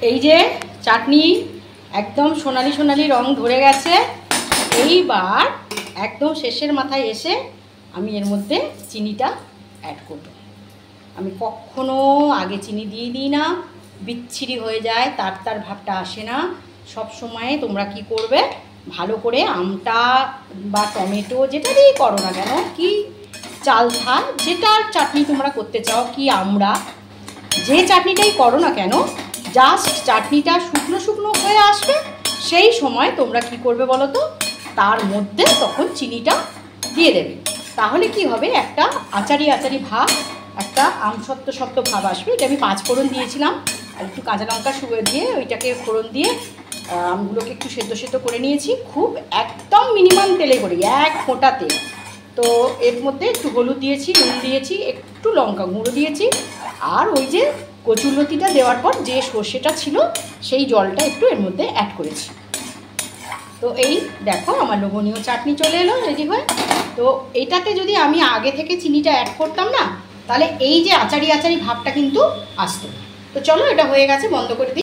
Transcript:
এই যে চাটনি একদম সোনালি সোনালি রং ধরে গেছে। এইবার একদম শেষের মাথায় এসে আমি এর মধ্যে চিনিটা অ্যাড করব। আমি কখনো আগে চিনি দিয়ে দিই না, বিচ্ছিরি হয়ে যায়, তার ভাবটা আসে না। সব সময় তোমরা কি করবে, ভালো করে আমটা বা টমেটো যেটা দিয়েই করো না কেন, কি চালতা যেটার চাটনি তোমরা করতে চাও, কি আমরা যে চাটনিটাই করো না কেন, জাস্ট চাটনিটা শুকনো শুকনো হয়ে আসবে, সেই সময় তোমরা কি করবে বলো তো, তার মধ্যে তখন চিনিটা দিয়ে দেবে। তাহলে কি হবে, একটা আচারি আচারি ভাব, একটা আমসত্ব সত্ব ভাব আসবে। এটা আমি 5 ফোড়ন দিয়েছিলাম, আর একটু কাঁচা লঙ্কা শুয়ে দিয়ে ওইটাকে ফোড়ন দিয়ে আমগুলোকে একটু সেদ্ধ সেদ্ধ করে নিয়েছি, খুব একদম মিনিমাম তেলে করি, 1 ফোঁটা তেল। তো এর মধ্যে একটু হলুদ দিয়েছি, নুন দিয়েছি, একটু লঙ্কা গুঁড়ো দিয়েছি, আর ওই যে কচুরলতিটা দেওয়ার পর যে সর্ষেটা ছিল সেই জলটা একটু এর মধ্যে অ্যাড করেছি। তো এই দেখো আমার লোভনীয় চাটনি চলে এলো রেডি হয়ে। তো এটাতে যদি আমি আগে থেকে চিনিটা অ্যাড করতাম না, তাহলে এই যে আচারি আচারি ভাবটা কিন্তু আসতো। তো চলো, এটা হয়ে গেছে, বন্ধ করে দিই।